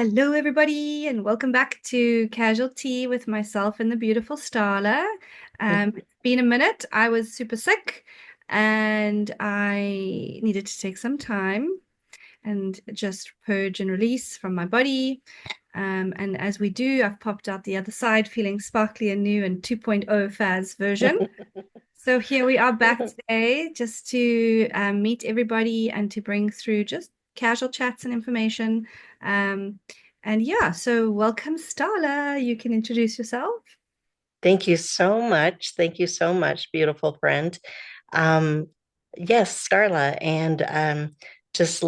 Hello, everybody, and welcome back to Casual Tea with myself and the beautiful Starla. It's been a minute. I was super sick and I needed to take some time and just purge and release from my body. And as we do, I've popped out the other side feeling sparkly and new and 2.0 Faz version. So here we are back today just to meet everybody and to bring through just casual chats and information. Um, and yeah, so welcome, Starla. You can introduce yourself. Thank you so much. Thank you so much, beautiful friend. Um, yes, Starla, and just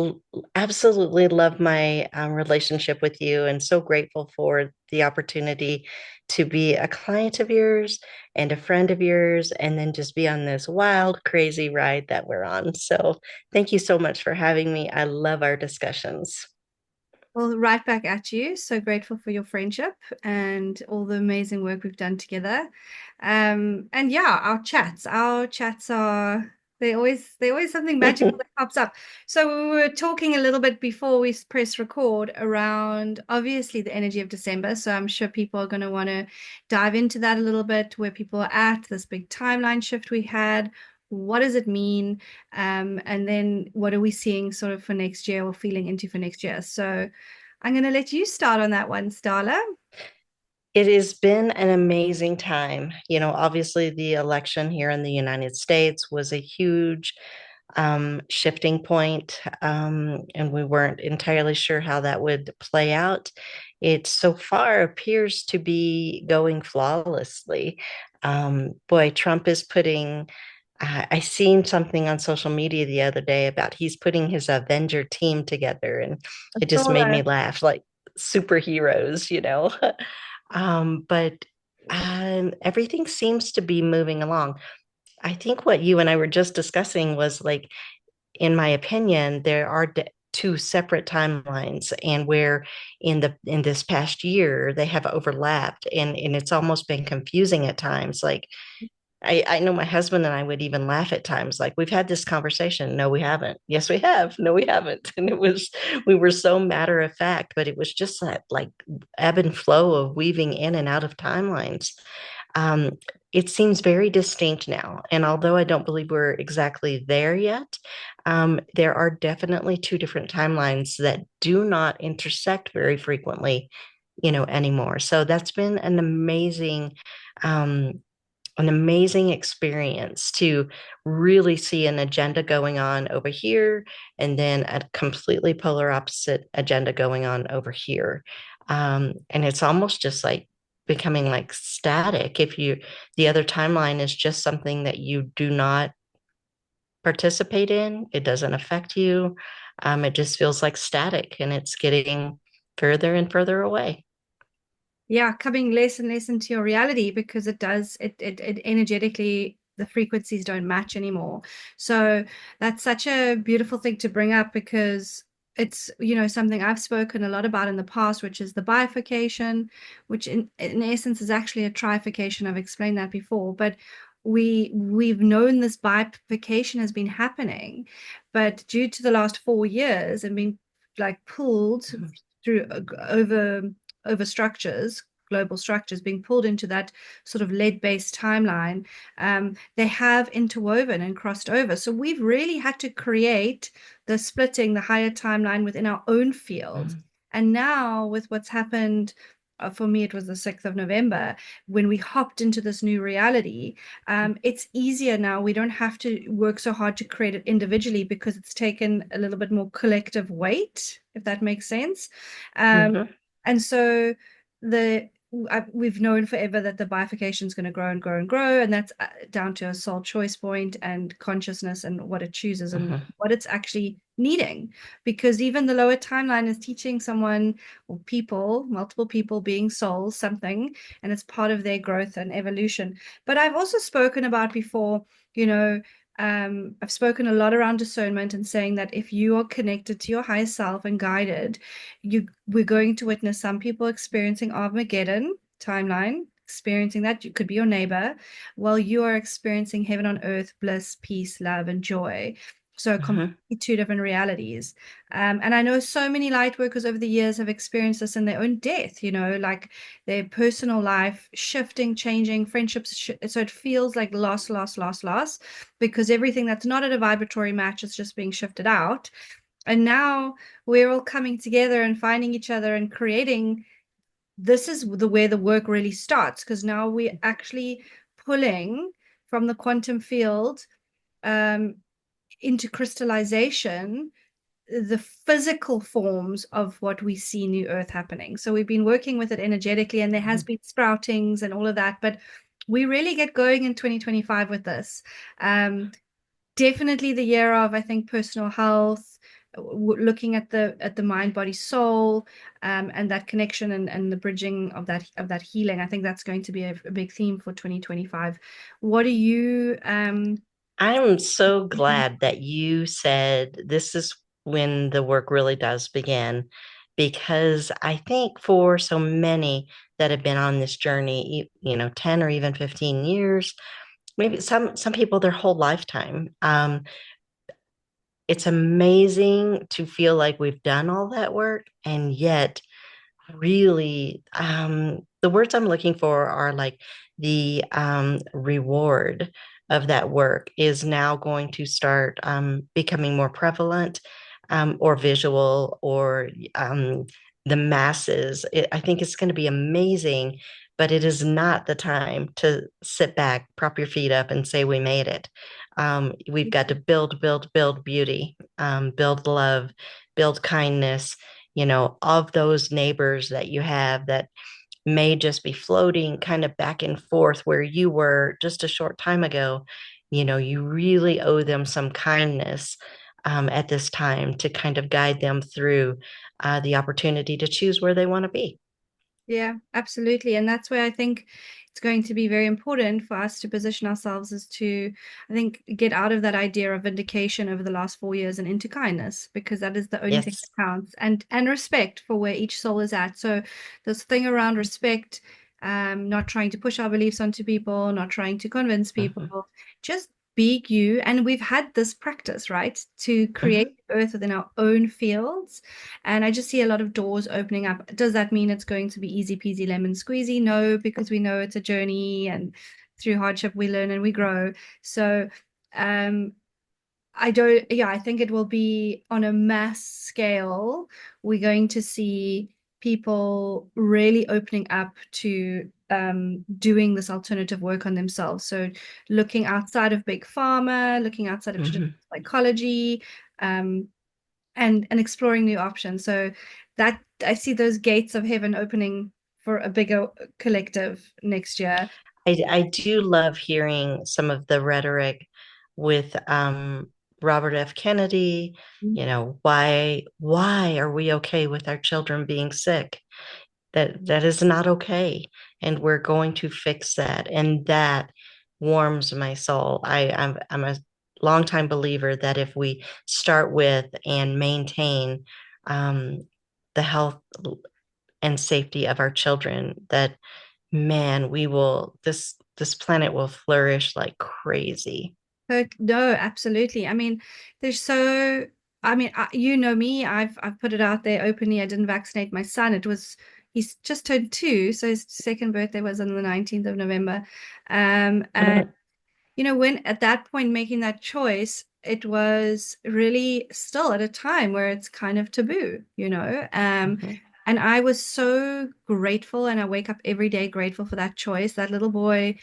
absolutely love my relationship with you, and so grateful for the opportunity to be a client of yours and a friend of yours, and then just be on this wild, crazy ride that we're on. So, thank you so much for having me. I love our discussions. Well, right back at you. So grateful for your friendship and all the amazing work we've done together. And yeah, our chats are they always something magical that pops up. So we were talking a little bit before we press record around obviously the energy of December. So I'm sure people are going to want to dive into that a little bit, where people are at, this big timeline shift we had. What does it mean? And then what are we seeing sort of for next year or feeling into for next year? So I'm going to let you start on that one, Starla. It has been an amazing time. Obviously, the election here in the United States was a huge shifting point, and we weren't entirely sure how that would play out. It so far appears to be going flawlessly. Boy, Trump is putting. I seen something on social media the other day about he's putting his Avenger team together, and I it just saw made me that. laugh, like superheroes. But everything seems to be moving along. I think what you and I were just discussing was like, in my opinion, there are two separate timelines, and where in this past year they have overlapped, and it's almost been confusing at times. Like I know my husband and I would even laugh at times, like, we've had this conversation. No, we haven't. Yes, we have. No, we haven't. And we were so matter of fact, but it was just that like ebb and flow of weaving in and out of timelines. Um, it seems very distinct now. And although I don't believe we're exactly there yet, there are definitely two different timelines that do not intersect very frequently, anymore. So that's been um, an amazing experience to really see an agenda going on over here and then a completely polar opposite agenda going on over here. And it's almost just like becoming like static if the other timeline is just something that you do not participate in, it doesn't affect you. It just feels like static, and it's getting further and further away. Yeah, coming less and less into your reality because it energetically the frequencies don't match anymore. So that's such a beautiful thing to bring up because it's, something I've spoken a lot about in the past, which is the bifurcation, which in essence is actually a trifurcation. I've explained that before, but we've known this bifurcation has been happening, but due to the last 4 years and being like pulled through over structures, global structures being pulled into that sort of lead-based timeline, they have interwoven and crossed over. So we've really had to create the splitting, the higher timeline within our own field. Mhm. And now with what's happened, for me, it was the 6th of November when we hopped into this new reality. It's easier now. We don't have to work so hard to create it individually because it's taken a little bit more collective weight, if that makes sense. Um, Mhm. and so the we've known forever that the bifurcation is going to grow and grow and grow, and that's down to a soul choice point and consciousness and what it chooses and Mhm. what it's actually needing. Because even the lower timeline is teaching someone or people, multiple people being souls, something, and it's part of their growth and evolution. But I've also spoken about before, you know, I've spoken a lot around discernment and saying that if you are connected to your higher self and guided, we're going to witness some people experiencing Armageddon timeline, experiencing that. You could be your neighbor, while you are experiencing heaven on earth, bliss, peace, love, and joy. So Mhm. completely two different realities. And I know so many light workers over the years have experienced this in their own death, like their personal life shifting, changing, friendships. So it feels like loss, loss, loss, loss, because everything that's not at a vibratory match is just being shifted out. And now we're all coming together and finding each other and creating. This is where the work really starts, because now we're actually pulling from the quantum field um, into crystallization the physical forms of what we see New Earth happening. So we've been working with it energetically, and there has Mhm. been sproutings and all of that, but we really get going in 2025 with this. Definitely the year of, I think, personal health, looking at the mind, body, soul, and that connection and the bridging of that healing. I think that's going to be a big theme for 2025. What do you I'm so glad that you said this is when the work really does begin, because I think for so many that have been on this journey, 10 or even 15 years, maybe some people their whole lifetime, it's amazing to feel like we've done all that work, and yet really the words I'm looking for are like the reward of that work is now going to start becoming more prevalent, or visual, or the masses. I think it's going to be amazing, but it is not the time to sit back, prop your feet up, and say we made it. We've got to build beauty, build love, build kindness, of those neighbors that you have that may just be floating kind of back and forth where you were just a short time ago. You really owe them some kindness at this time to kind of guide them through the opportunity to choose where they want to be. Yeah, absolutely. And that's where I think it's going to be very important for us to position ourselves, is to, I think, get out of that idea of vindication over the last 4 years and into kindness, because that is the only thing Yes. that counts, and respect for where each soul is at. So this thing around respect, not trying to push our beliefs onto people, not trying to convince Hmm. people, just be you. And we've had this practice, right, to create Hmm. the earth within our own fields, and I just see a lot of doors opening up. Does that mean it's going to be easy peasy lemon squeezy? No, because we know it's a journey, and through hardship we learn and we grow. So um I don't, yeah, I think it will be on a mass scale. We're going to see people really opening up to doing this alternative work on themselves. So looking outside of big pharma, looking outside of traditional Hmm. psychology, um, and exploring new options. So that I see those gates of heaven opening for a bigger collective next year. I do love hearing some of the rhetoric with Robert F. Kennedy. Why are we okay with our children being sick? That is not okay, and we're going to fix that, and that warms my soul. I'm a longtime believer that if we start with and maintain the health and safety of our children, that man, this planet will flourish like crazy. No, absolutely. I mean, there's so, I mean, you know me, I've put it out there openly. I didn't vaccinate my son. He's just turned 2, so his second birthday was on the 19th of November. And when at that point making that choice, it was really still at a time where it's kind of taboo. Mhm. And I was so grateful, and I wake up every day grateful for that choice. That little boy,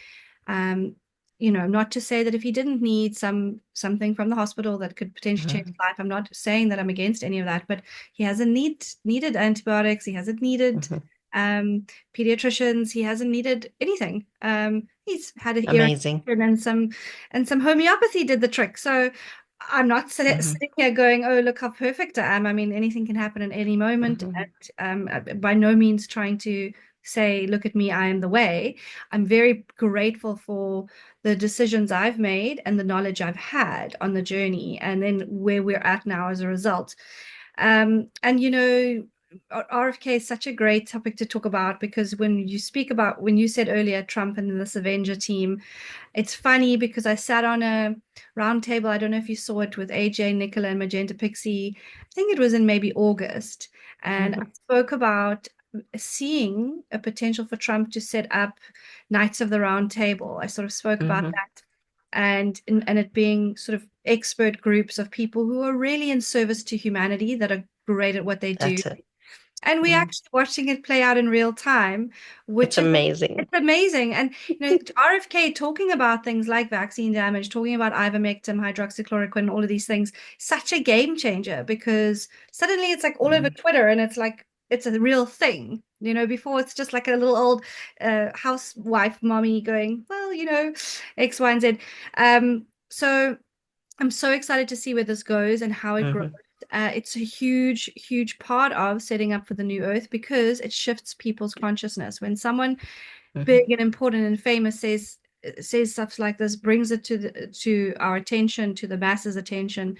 um, not to say that if he didn't need something from the hospital that could potentially change his Mhm. life, I'm not saying that I'm against any of that, but he hasn't needed antibiotics, he hasn't needed Mhm. um pediatricians, he hasn't needed anything. He's had an ear Amazing. and some homeopathy did the trick. So I'm not Mhm. sitting here going, oh, look how perfect I am. I mean, anything can happen at any moment. Mhm. And by no means trying to say, look at me, I am the way. I'm very grateful for the decisions I've made and the knowledge I've had on the journey, and then where we're at now as a result. And RFK is such a great topic to talk about because when you said earlier Trump and this Avenger team, it's funny because I sat on a round table. I don't know if you saw it with AJ, Nicola, and Magenta Pixie. I think it was in maybe August. And I Mhm. spoke about seeing a potential for Trump to set up Knights of the Round Table. I sort of spoke about Mhm. that and it being sort of expert groups of people who are really in service to humanity that are great at what they do. That's it. And we're Mhm. actually watching it play out in real time, It's which is amazing. it's amazing. And RFK talking about things like vaccine damage, talking about ivermectin, hydroxychloroquine, all of these things, such a game changer because suddenly it's like all over Mhm. Twitter and it's like it's a real thing. Before it's just like a little old housewife mommy going, well, X, Y, and Z. So I'm so excited to see where this goes and how it grows. Mhm. It's a huge, huge part of setting up for the new earth because it shifts people's consciousness. When someone Mhm. big and important and famous says stuff like this, brings it to our attention, to the masses' attention,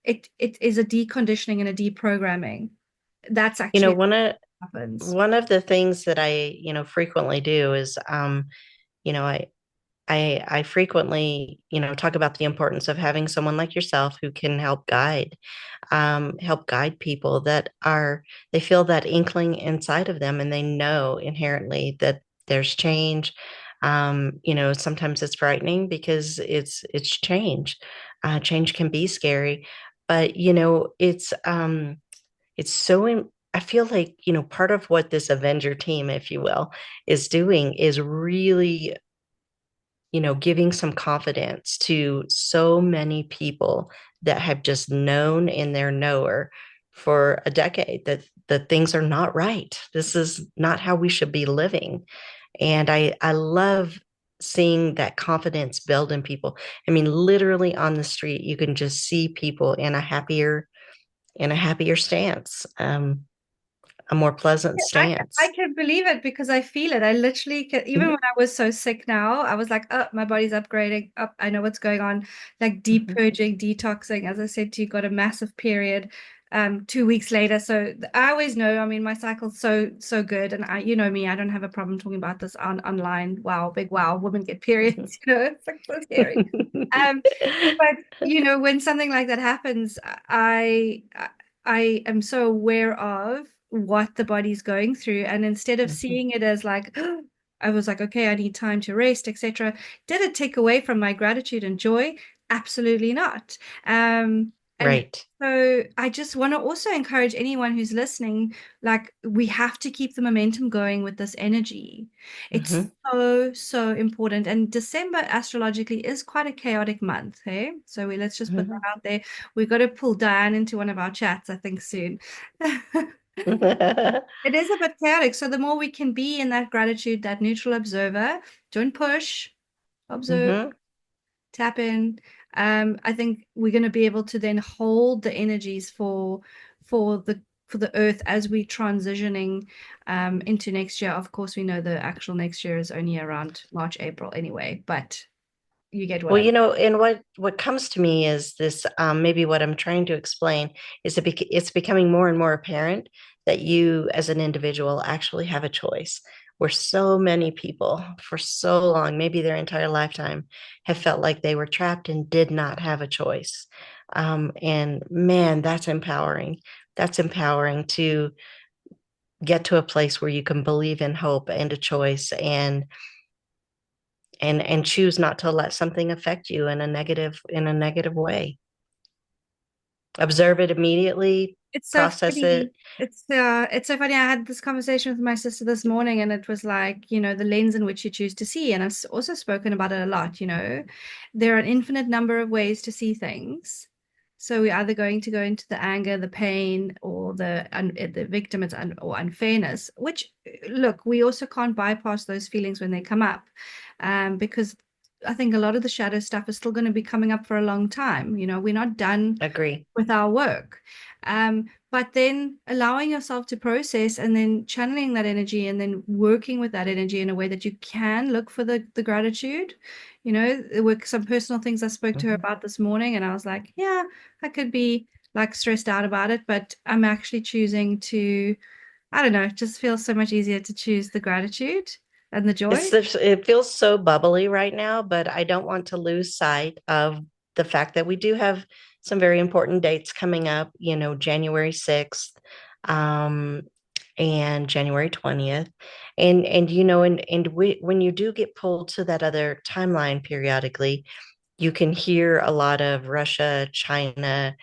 it is a deconditioning and a deprogramming. That's You know, actually what happens. one of the things that I, frequently do is, you know, I frequently, talk about the importance of having someone like yourself who can help guide people they feel that inkling inside of them and they know inherently that there's change. Sometimes it's frightening because it's change. Change can be scary, but it's I feel like, part of what this Avenger team, if you will, is doing is really, giving some confidence to so many people that have just known in their knower for a decade that things are not right. This is not how we should be living. And I love seeing that confidence build in people. I mean, literally on the street, you can just see people in a happier stance, a more pleasant I stance. can believe it because I feel it. I literally can, even when Mhm. I was so sick now, I was like, oh, my body's upgrading. Up, I know what's going on. Like deep Mhm. purging, detoxing. As I said to you, got a massive period 2 weeks later. So I always know, I mean, my cycle's so good. And you know me, I don't have a problem talking about this online. Wow, big wow, women get periods, it's like so scary. Um, but when something like that happens, I am so aware of what the body's going through, and instead of Mhm. seeing it as like, I was like, okay, I need time to rest, etc. Did it take away from my gratitude and joy? Absolutely not. And Right. so I just want to also encourage anyone who's listening, like we have to keep the momentum going with this energy. It's Mhm. so important. And December astrologically is quite a chaotic month, hey? So let's just put that Mhm. out there. We've got to pull Diane into one of our chats, I think, soon. It is a bit chaotic. So the more we can be in that gratitude, that neutral observer, don't push, observe, Mhm. tap in. I think we're going to be able to then hold the energies for the earth as we transitioning into next year. Of course, we know the actual next year is only around March, April anyway, but you get what Well, I mean. and what comes to me is this, maybe what I'm trying to explain is that it's becoming more and more apparent that you as an individual actually have a choice, where so many people for so long, maybe their entire lifetime, have felt like they were trapped and did not have a choice. And man, that's empowering. That's empowering to get to a place where you can believe in hope and a choice and choose not to let something affect you in a negative way. Observe it immediately, It's so process funny. it. It's so funny. I had this conversation with my sister this morning, and it was like, the lens in which you choose to see. And I've also spoken about it a lot, There are an infinite number of ways to see things. So we're either going to go into the anger, the pain, or the victim or unfairness, which, look, we also can't bypass those feelings when they come up, because I think a lot of the shadow stuff is still going to be coming up for a long time. We're not done Agree. with our work. But then allowing yourself to process and then channeling that energy and then working with that energy in a way that you can look for the gratitude. There were some personal things I spoke to her Mhm. about this morning, and I was like, yeah, I could be like stressed out about it, but I'm actually choosing to, I don't know, it just feels so much easier to choose the gratitude and the joy. It feels so bubbly right now, but I don't want to lose sight of the fact that we do have some very important dates coming up, January 6th, um, and January 20th. When you do get pulled to that other timeline periodically, you can hear a lot of Russia, China,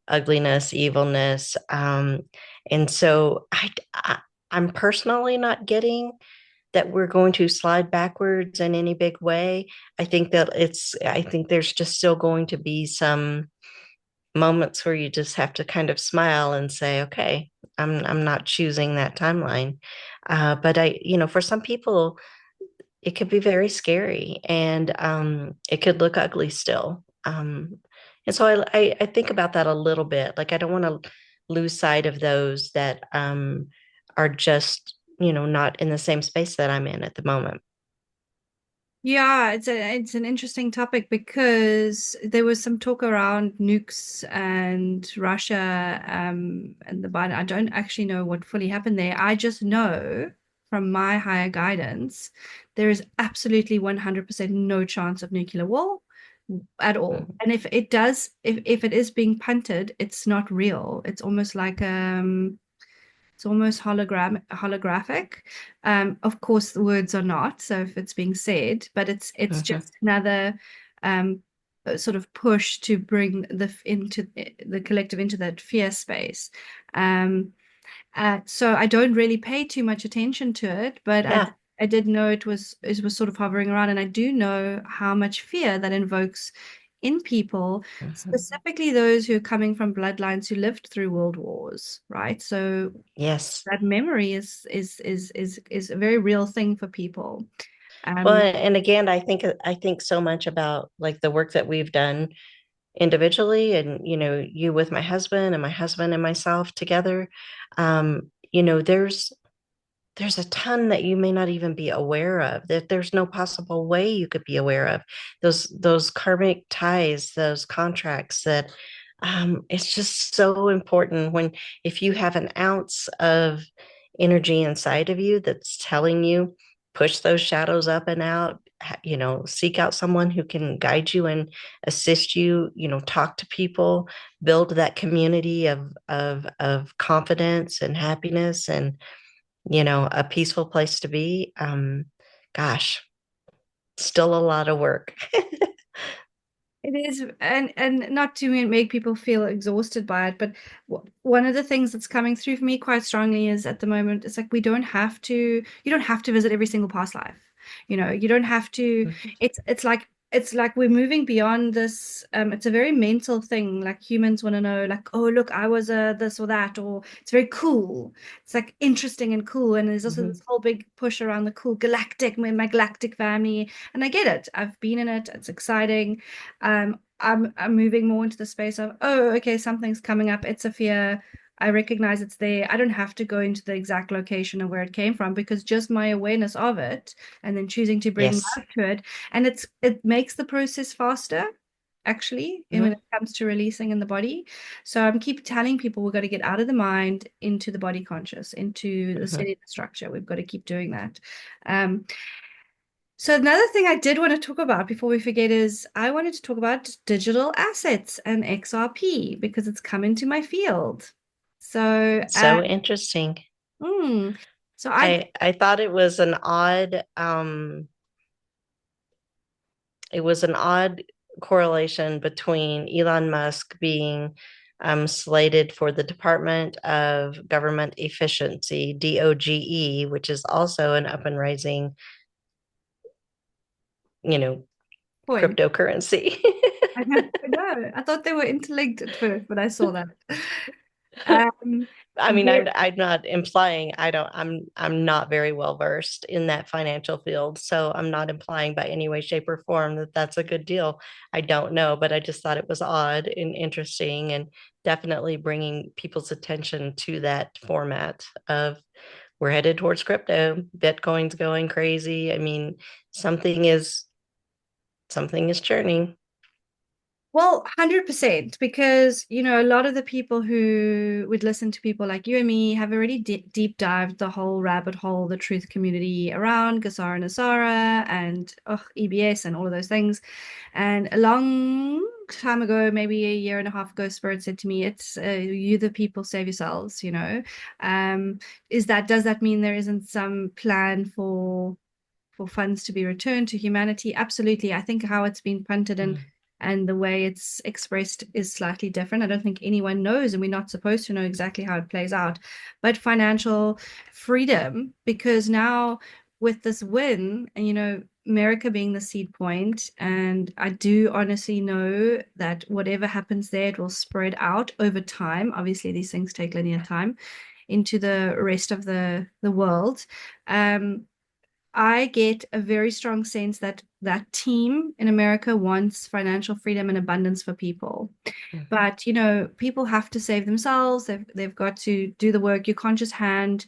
ugliness, evilness. And so I'm personally not getting that we're going to slide backwards in any big way. I think there's just still going to be some moments where you just have to kind of smile and say, okay, I'm not choosing that timeline. But for some people, it could be very scary, and it could look ugly still. And so I think about that a little bit. Like, I don't want to lose sight of those that are just, not in the same space that I'm in at the moment. Yeah, it's an interesting topic because there was some talk around nukes and Russia and the Biden. I don't actually know what fully happened there. I just know from my higher guidance there is absolutely 100% no chance of nuclear war at all. Mhm. And if it does, if it is being punted, it's not real. It's almost holographic. Of course, the words are not. So if it's being said, but it's Mhm. just another um, sort of push to bring into the collective into that fear space. Um, so I don't really pay too much attention to it, but Yeah. I did know it was sort of hovering around, and I do know how much fear that invokes in people, Mhm. specifically those who are coming from bloodlines who lived through world wars, right? So Yes. that memory is a very real thing for people. Well, Um, and again, I think so much about like the work that we've done individually, and you with my husband and my husband and myself together. There's a ton that you may not even be aware of, that there's no possible way you could be aware of, those karmic ties, those contracts that it's just so important. When If you have an ounce of energy inside of you that's telling you push those shadows up and out, seek out someone who can guide you and assist you, talk to people, build that community of confidence and happiness, and a peaceful place to be. Gosh, still a lot of work. It is, and not to make people feel exhausted by it, but one of the things that's coming through for me quite strongly is at the moment, it's like you don't have to visit every single past life. You don't have to. It's like we're moving beyond this. It's a very mental thing. Like humans want to know, like, oh, look, I was a this or that, or it's very cool. It's like interesting and cool. And there's also this Mhm. whole big push around the cool galactic, my galactic family. And I get it. I've been in it. It's exciting. I'm moving more into the space of, oh, okay, something's coming up. It's a fear. I recognize it's there. I don't have to go into the exact location of where it came from, because just my awareness of it and then choosing to bring Yes. love to it, and it makes the process faster, actually, and when Mhm. it comes to releasing in the body. So I'm keep telling people we've got to get out of the mind into the body conscious, into the Mhm. cellular structure. We've got to keep doing that. Um, so another thing I did want to talk about before we forget is I wanted to talk about digital assets and XRP because it's come into my field. So, So interesting. hmm, so I I thought it was an odd correlation between Elon Musk being slated for the Department of Government Efficiency, DOGE, which is also an up and rising, you know, coin. cryptocurrency. I know. I thought they were interlinked at first, but I saw that. Um, I mean, yeah, I'm not implying I'm not very well versed in that financial field, so I'm not implying by any way, shape, or form that that's a good deal. I don't know, but I just thought it was odd and interesting, and definitely bringing people's attention to that format of we're headed towards crypto. Bitcoin's going crazy. I mean, something is something is churning. Well, 100%, because, a lot of the people who would listen to people like you and me have already deep dived the whole rabbit hole, the truth community around Gasara and Asara and EBS and all of those things. And a long time ago, maybe a year and a half ago, Spirit said to me, it's you, the people, save yourselves. Um, does that mean there isn't some plan for funds to be returned to humanity? Absolutely. I think how it's been punted and the way it's expressed is slightly different. I don't think anyone knows, and we're not supposed to know exactly how it plays out. But financial freedom, because now with this win, and America being the seed point, and I do honestly know that whatever happens there, it will spread out over time. Obviously, these things take linear time into the rest of the world. Um, I get a very strong sense that that team in America wants financial freedom and abundance for people. Mhm. But, people have to save themselves. They've got to do the work. You can't just hand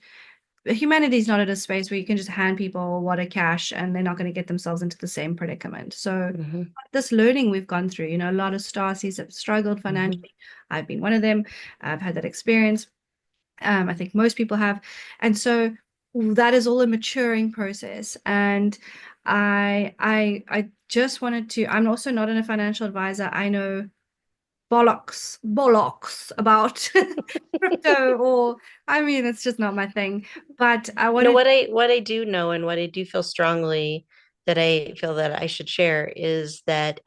humanity is not at a space where you can just hand people what a cash and they're not going to get themselves into the same predicament. So Mhm. this learning we've gone through, a lot of starseeds have struggled Mhm. financially. I've been one of them. I've had that experience. I think most people have. And so that is all a maturing process. And I just wanted to, I'm also not a financial advisor. I know bollocks about crypto, or I mean, it's just not my thing. But I wanted, What I do know and what I do feel strongly that I feel that I should share is that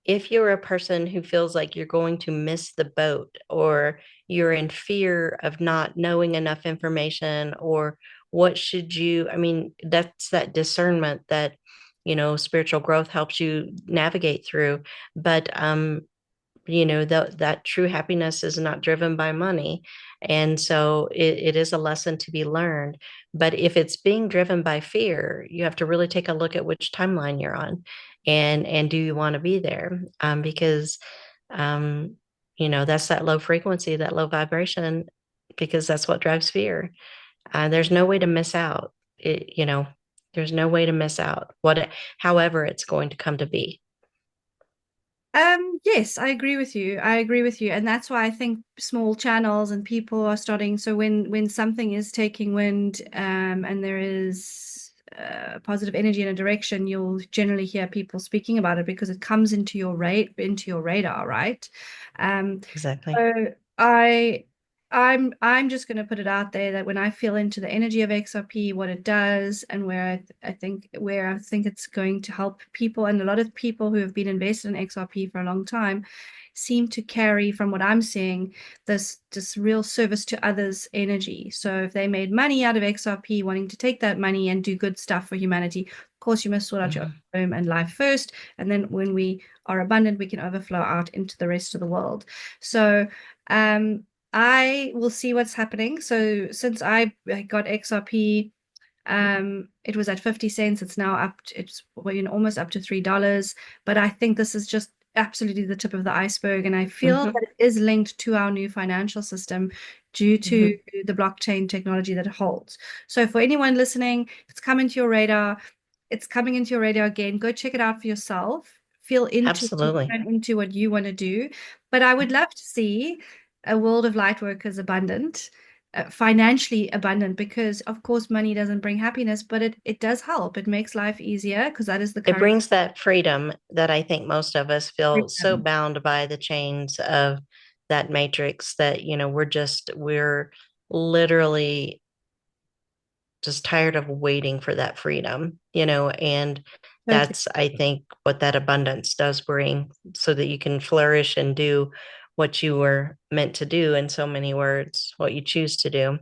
if you're a person who feels like you're going to miss the boat or you're in fear of not knowing enough information or what should you, I mean, that's that discernment that, spiritual growth helps you navigate through. But that true happiness is not driven by money, and so it is a lesson to be learned. But if it's being driven by fear, you have to really take a look at which timeline you're on, and do you want to be there, because um that's that low frequency, that low vibration, because that's what drives fear. There's no way to miss out. There's no way to miss out however it's going to come to be. yes, I agree with you. I agree with you. And that's why I think small channels and people are starting. So when something is taking wind, and there is positive energy in a direction, you'll generally hear people speaking about it because it comes into your radar, right? Exactly. So I'm just going to put it out there that when I feel into the energy of XRP, what it does, and where I think it's going to help people, and a lot of people who have been invested in XRP for a long time seem to carry, from what I'm seeing, this real service to others energy. So if they made money out of XRP, wanting to take that money and do good stuff for humanity, of course you must sort out your Mhm. home and life first, and then when we are abundant, we can overflow out into the rest of the world. So um, I will see what's happening. So since I got XRP, it was at 50 cents. It's now it's almost up to $3. But I think this is just absolutely the tip of the iceberg. And I feel Mhm. that it is linked to our new financial system due to Mhm. the blockchain technology that it holds. So for anyone listening, it's come into your radar. It's coming into your radar again. Go check it out for yourself. Feel into it, Absolutely. turn into what you want to do. But I would love to see a world of light workers abundant, financially abundant, because of course money doesn't bring happiness, but it does help. It makes life easier because that is the It current brings that freedom that I think most of us feel so freedom. bound by the chains of that matrix that, we're literally just tired of waiting for that freedom, and Totally. that's, I think, what that abundance does bring so that you can flourish and do what you were meant to do, in so many words, what you choose to do.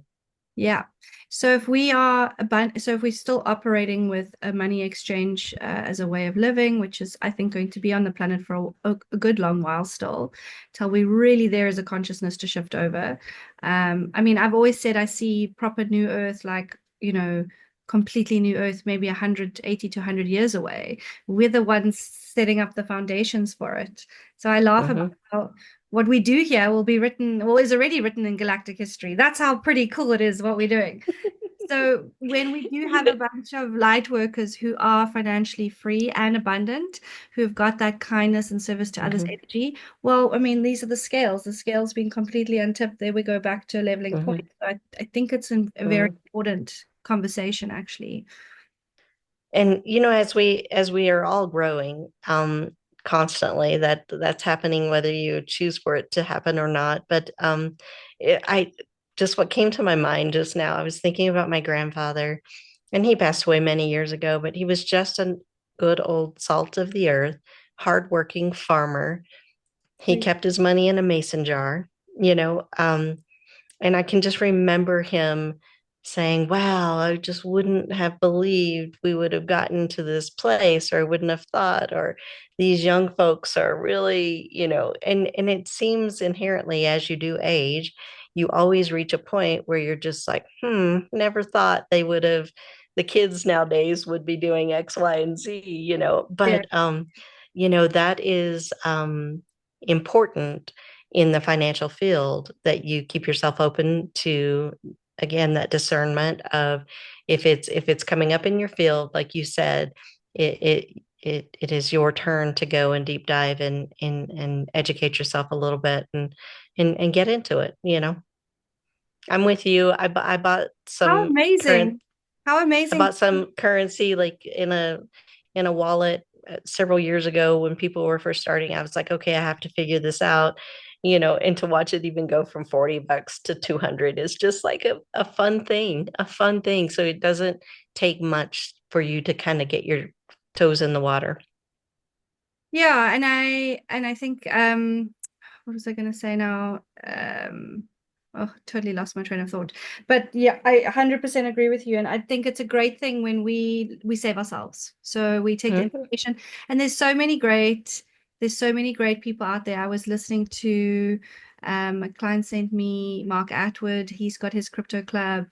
Yeah. So if we're still operating with a money exchange as a way of living, which is, I think, going to be on the planet for a good long while still, till we really there is a consciousness to shift over. I mean, I've always said I see proper new Earth, like, completely new Earth, maybe 180 to 100 years away. We're the ones setting up the foundations for it. So I laugh about Hmm. how what we do here will be written, well, is already written in galactic history. That's how pretty cool it is what we're doing. So when we do have a bunch of light workers who are financially free and abundant, who've got that kindness and service to others Mhm, energy, well, I mean, these are the scales being completely untipped. There we go back to a leveling mhm, point. I think it's a very mhm. important conversation, actually. And as we are all growing constantly, that's happening whether you choose for it to happen or not. But I just what came to my mind just now, I was thinking about my grandfather, and he passed away many years ago, but he was just a good old salt of the earth, hardworking farmer. He kept his money in a mason jar, you know. And I can just remember him saying, wow, I just wouldn't have believed we would have gotten to this place, or I wouldn't have thought, or these young folks are really, and it seems inherently as you do age, you always reach a point where you're just like, never thought they would have, the kids nowadays would be doing X, Y, and Z, Yeah. that is important in the financial field, that you keep yourself open to, again, that discernment of, if it's coming up in your field, like you said, it is your turn to go and deep dive and educate yourself a little bit, and get into it. I'm with you. I bought How some current amazing. How I amazing. bought some currency like in a wallet several years ago when people were first starting. I was like, okay, I have to figure this out, and to watch it even go from $40 to 200 is just like a fun thing, a fun thing. So it doesn't take much for you to kind of get your toes in the water. Yeah, and I think what was I going to say now? Oh, totally lost my train of thought. But yeah, I 100% agree with you, and I think it's a great thing when we save ourselves. So we take the Mhm, information, and there's so many great people out there. I was listening to a client sent me Mark Atwood. He's got his crypto club.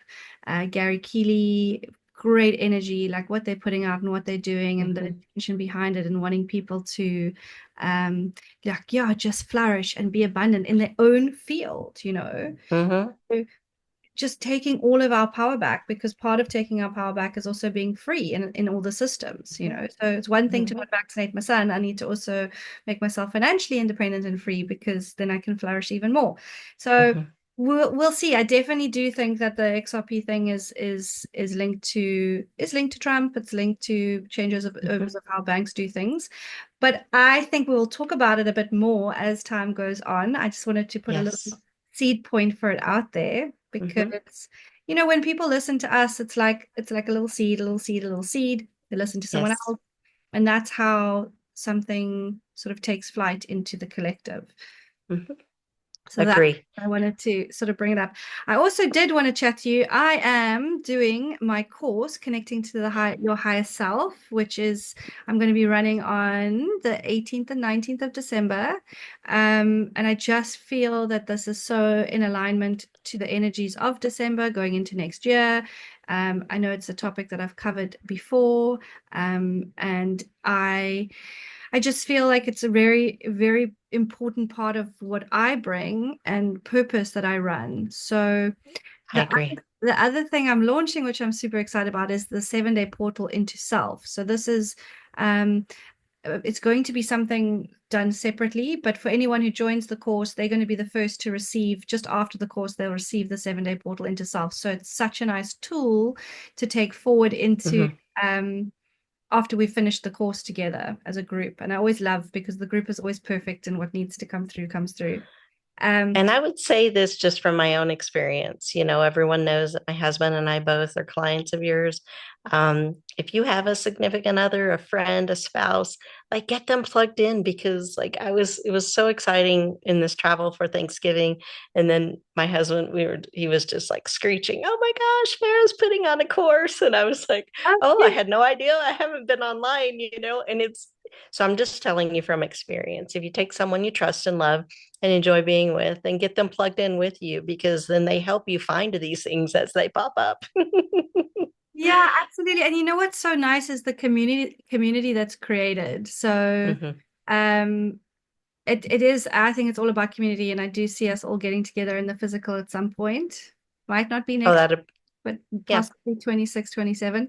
Gary Keeley, great energy, like what they're putting out and what they're doing, and the mhm, intention behind it, and wanting people to um like, yeah, just flourish and be abundant in their own field. mhm, So just taking all of our power back, because part of taking our power back is also being free in all the systems. So it's one thing to mhm, not vaccinate my son. I need to also make myself financially independent and free, because then I can flourish even more. So mhm. we'll see. I definitely do think that the XRP thing is linked to Trump. It's linked to changes Mhm. of how banks do things. But I think we'll talk about it a bit more as time goes on. I just wanted to put a Yes. little seed point for it out there, Mhm. because when people listen to us, it's like a little seed, a little seed, a little seed. They listen to someone Yes. else, and that's how something sort of takes flight into the collective. Mhm. So that Agree. I wanted to sort of bring it up. I also did want to chat to you. I am doing my course connecting to your higher self, which is I'm going to be running on the 18th and 19th of December. And I just feel that this is so in alignment to the energies of December going into next year. I know it's a topic that I've covered before, and I just feel like it's a very, very important part of what I bring and purpose that I run. So I the agree. the other thing I'm launching, which I'm super excited about, is the 7-day portal into self. So this is um it's going to be something done separately, but for anyone who joins the course, they're going to be the first to receive, just after the course, they'll receive the 7-day portal into self. So it's such a nice tool to take forward into Mhm. um after we finish the course together as a group. And I always love, because the group is always perfect, and what needs to come through comes through. Um, And I would say this just from my own experience. Everyone knows that my husband and I both are clients of yours. If you have a significant other, a friend, a spouse, like, get them plugged in, because like it was so exciting in this travel for Thanksgiving. And then my husband, he was just like screeching, oh my gosh, Farrah's putting on a course. And I was like, oh, I okay. had no idea. I haven't been online. And so I'm just telling you from experience. If you take someone you trust and love and enjoy being with, and get them plugged in with you, because then they help you find these things as they pop up. Yeah, absolutely. And you know what's so nice is the community that's created. So Mhm. um it is, I think it's all about community, and I do see us all getting together in the physical at some point. Might not be Oh, next. that. but Yeah. possibly 26, 27.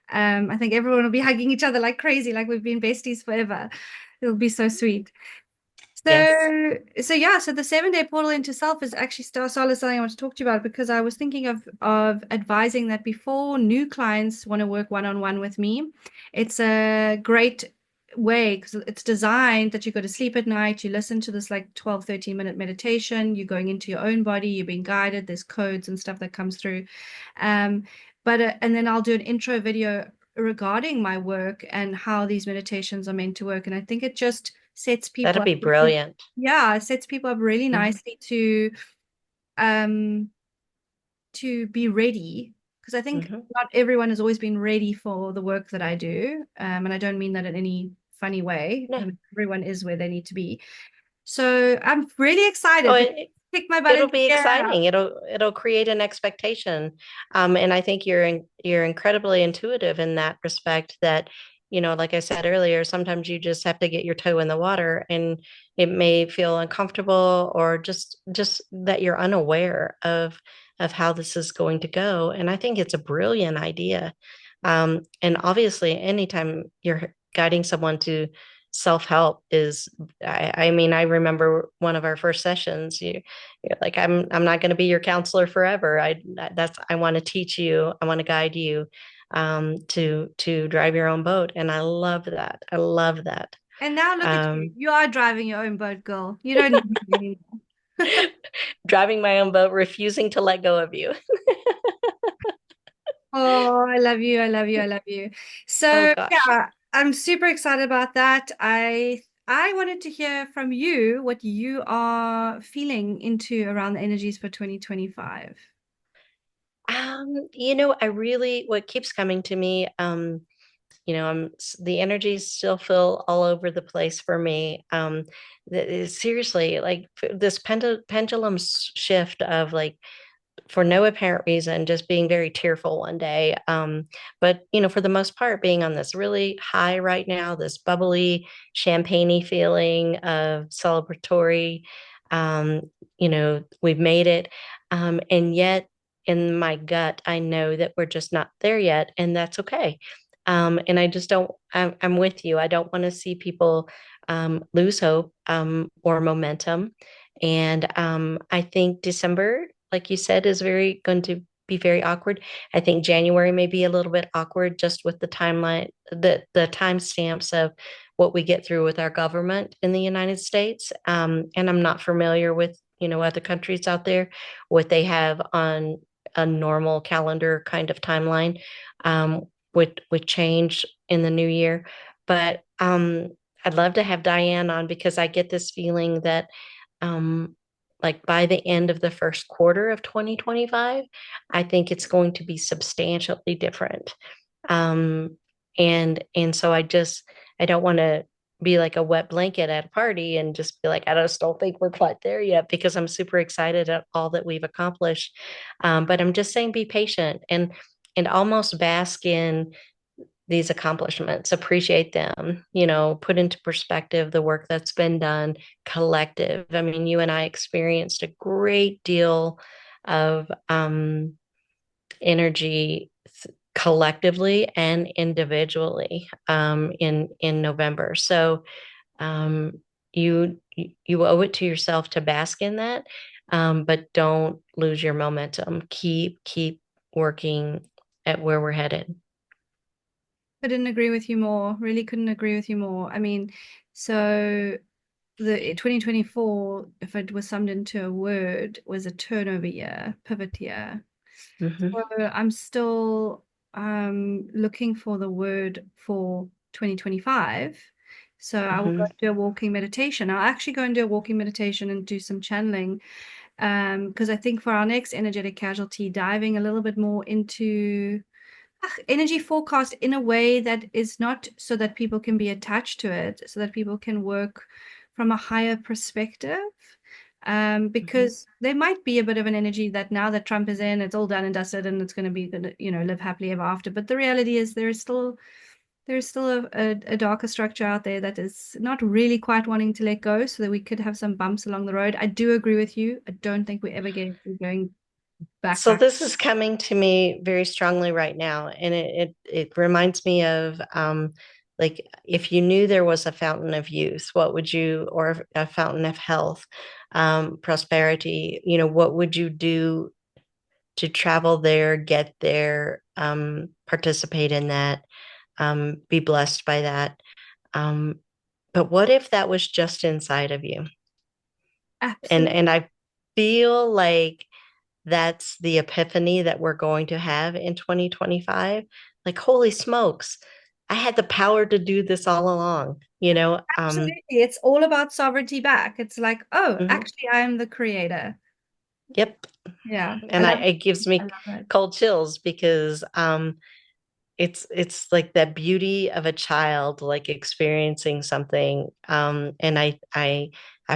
I think everyone will be hugging each other like crazy, like we've been besties forever. It'll be so sweet. Yes. So the 7 day portal into self is actually Starla something I want to talk to you about because I was thinking of advising that before new clients want to work one-on-one with me, it's a great way because it's designed that you go to sleep at night, you listen to this like 12, 13-minute meditation, you're going into your own body, you're being guided, there's codes and stuff that comes through. Um, but and then I'll do an intro video regarding my work and how these meditations are meant to work. And I think it just sets people That'd up be brilliant. yeah, it sets people up really Mhm. nicely um to be ready because I think Mhm. not everyone has always been ready for the work that I do. And I don't mean that in any funny way. Yeah. Everyone is where they need to be. So I'm really Oh, excited because kick my butt it'll into be gear. exciting. It'll create an expectation. And I think you're incredibly intuitive in that respect that, like I said earlier, sometimes you just have to get your toe in the water and it may feel uncomfortable or just that you're unaware of how this is going to go. And I think it's a brilliant idea. And obviously, anytime you're guiding someone to self-help is, I mean, I remember one of our first sessions, you're like, I'm not going to be your counselor forever. I want to teach you, I want to guide you to drive your own boat. And I love that. I love that. And now look at you. Um, You are driving your own boat, girl. You don't need me anymore. Driving my own boat, refusing to let go of you. Oh, I love you. I love you. I love you. Oh So gosh. yeah, I'm super excited about that. I wanted to hear from you what you are feeling into around the energies for 2025. I really, what keeps coming to me, the energies still feel all over the place for me. Seriously, like this pendulum shift of like for no apparent reason, just being very tearful one day. But for the most part, being on this really high right now, this bubbly, champagne feeling of celebratory. Um, we've made it. And yet in my gut, I know that we're just not there yet, and that's okay. And I just don't, I'm with you. I don't want to see people lose hope or momentum. And I think December, like you said, is very going to be very awkward. I think January may be a little bit awkward just with the timeline, the timestamps of what we get through with our government in the United States. And I'm not familiar with, other countries out there, what they have on a normal calendar kind of timeline would change in the new year. But I'd love to have Diane on because I get this feeling that um, like by the end of the first quarter of 2025, I think it's going to be substantially different. Um, and so I don't want to be like a wet blanket at a party and just be like, I just don't think we're quite there yet because I'm super excited at all that we've accomplished. But I'm just saying, be patient and almost bask in these accomplishments, appreciate them, put into perspective the work that's been done collective. I mean, you and I experienced a great deal of energy collectively and individually in November. So um, you owe it to yourself to bask in that, but don't lose your momentum. Keep working at where we're headed. Couldn't agree with you more. Really couldn't agree with you more. I mean, so the 2024, if it was summed into a word, was a turnover year, pivot year. Hmm. So I'm still looking for the word for 2025. So I will go Hmm. do a walking meditation. I'll actually go and do a walking meditation and do some channeling. Because I think for our next energetic casualty, diving a little bit more into energy forecast in a way that is not so that people can be attached to it, so that people can work from a higher perspective. Hmm. Because there might be a bit of an energy that now that Trump is in, it's all done and dusted, and it's going to be, live happily ever after. But the reality is, there's still a darker structure out there that is not really quite wanting to let go, so that we could have some bumps along the road. I do agree with you. I don't think we're ever going So background. this is coming to me very strongly right now, and it reminds me of like if you knew there was a fountain of youth, what would you, or a fountain of health, prosperity, what would you do to travel there, get there, participate in that, be blessed by that? Um, but what if that was just inside of you? Absolutely. And I feel like that's the epiphany that we're going to have in 2025. Like, holy smokes, I had the power to do this all along, you know? Absolutely. It's all about sovereignty back. It's like, oh, Mhm. actually, I am the creator. Yep. Yeah, I And love it gives I me love it. cold chills because it's like that beauty of a child like experiencing something. And I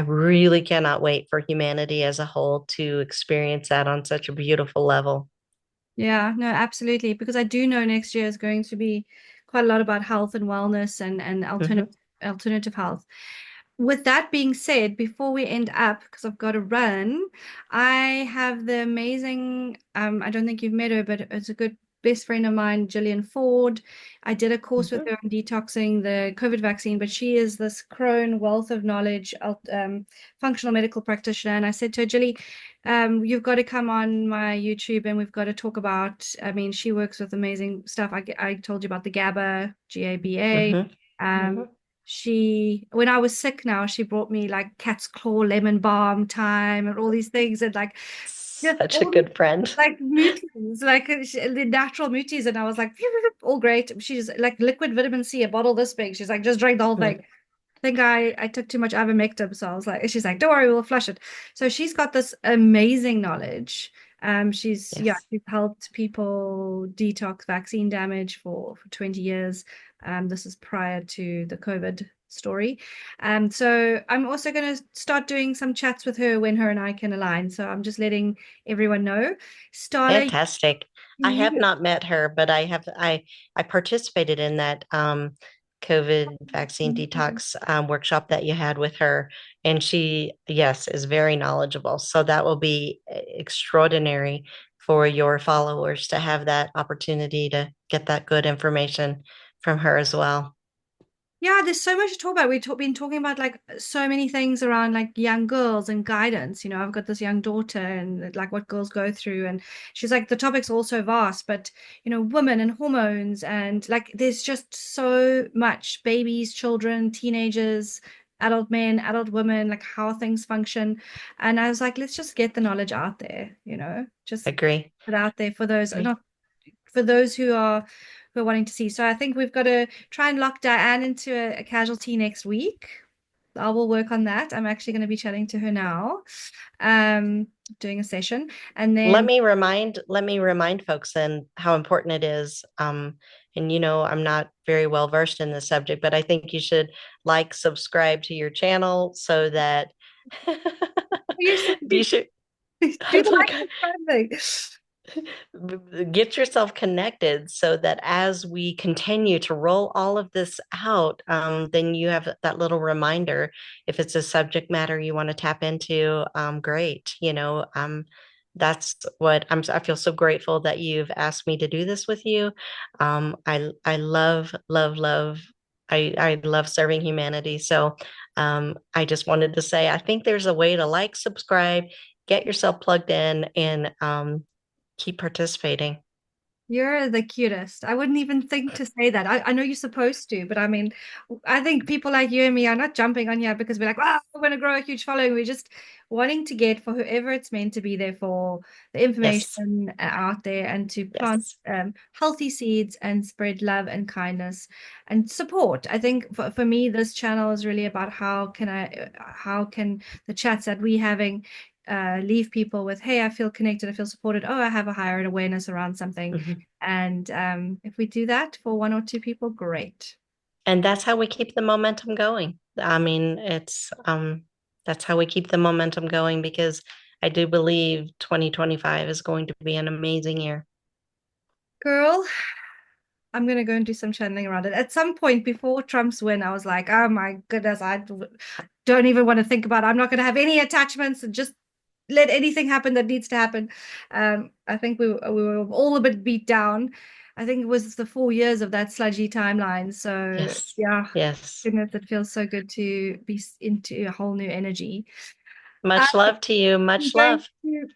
really cannot wait for humanity as a whole to experience that on such a beautiful level. Yeah, no, absolutely. Because I do know next year is going to be quite a lot about health and wellness and Hmm. alternative health. With that being said, before we end up, because I've got to run, I have the amazing, I don't think you've met her, but it's a good best friend of mine, Gillian Ford. I did a course with Hmm. her on detoxing the COVID vaccine, but she is this crone wealth of knowledge, functional medical practitioner. And I said to her, Gilly, you've got to come on my YouTube and we've got to talk about, I mean, she works with amazing stuff. I told you about the GABA, GABA. Hmm. Um, Hmm. she, when I was sick now, she brought me like cat's claw lemon balm time and all these things and like just Such a all these good friend. like muties, like the natural muties. And I was like, all great. She's like liquid vitamin C, a bottle this big. She's like, just drink the whole thing. Think I took too much ivermectin, so I was like, she's like, don't worry, we'll flush it. So she's got this amazing knowledge. Yes, She's helped people detox vaccine damage for 20 years. This is prior to the COVID story. So I'm also going to start doing some chats with her when her and I can align. So I'm just letting everyone know. Starla, fantastic. I have you, not met her, but I participated in that COVID vaccine detox workshop that you had with her, and she, yes, is very knowledgeable. So that will be extraordinary for your followers to have that opportunity to get that good information from her as well. Yeah, there's so much to talk about. Been talking about like so many things around like young girls and guidance. You know, I've got this young daughter and like what girls go through. And she's like, the topic's all so vast, but you know, women and hormones and like there's just so much babies, children, teenagers, adult men, adult women, like how things function. And I was like, let's just get the knowledge out there, you know, just Agree. put it out there for those, Agree. not for those who are wanting to see. So I think we've got to try and lock Diane into a casualty next week. I will work on that. I'm actually going to be chatting to her now, um, doing a session, and then Let me remind folks then how important it is. And I'm not very well versed in this subject, but I think you should like, subscribe to your channel so that you should be sure. do I'm the like, like subscribe thing. get yourself connected so that as we continue to roll all of this out, then you have that little reminder. If it's a subject matter you want to tap into, great. That's what I feel so grateful that you've asked me to do this with you. I love, love, love. I love serving humanity. So I just wanted to say I think there's a way to like, subscribe, get yourself plugged in, and keep participating. You're the cutest. I wouldn't even think to say that. I know you're supposed to, but I mean, I think people like you and me are not jumping on here because we're like, wow, we're going to grow a huge following. We're just wanting to get for whoever it's meant to be there for the Yes, information out there and to plant yes. healthy seeds and spread love and kindness and support. I think for me, this channel is really about how can the chats that we having leave people with, hey, I feel connected, I feel supported. Oh, I have a higher awareness around something. Mhm. And if we do that for one or two people, great. And that's how we keep the momentum going. I mean, it's that's how we keep the momentum going because I do believe 2025 is going to be an amazing year. Girl, I'm gonna go and do some channeling around it. At some point before Trump's win, I was like, oh my goodness, don't even want to think about it. I'm not gonna have any attachments and just let anything happen that needs to happen. I think we were all a bit beat down. I think it was the 4 years of that sludgy timeline. So Yes. yeah, Yes. goodness, it feels so good to be into a whole new energy. Um, Much love to you. I'm Much going love. to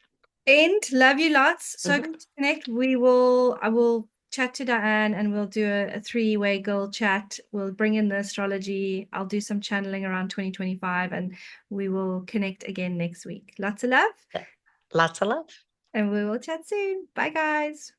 end. Love you lots. So Mhm. good to connect. I will chat to Diane and we'll do a three-way girl chat. We'll bring in the astrology. I'll do some channeling around 2025 and we will connect again next week. Lots of love Lots of love. and we will chat soon. Bye, guys.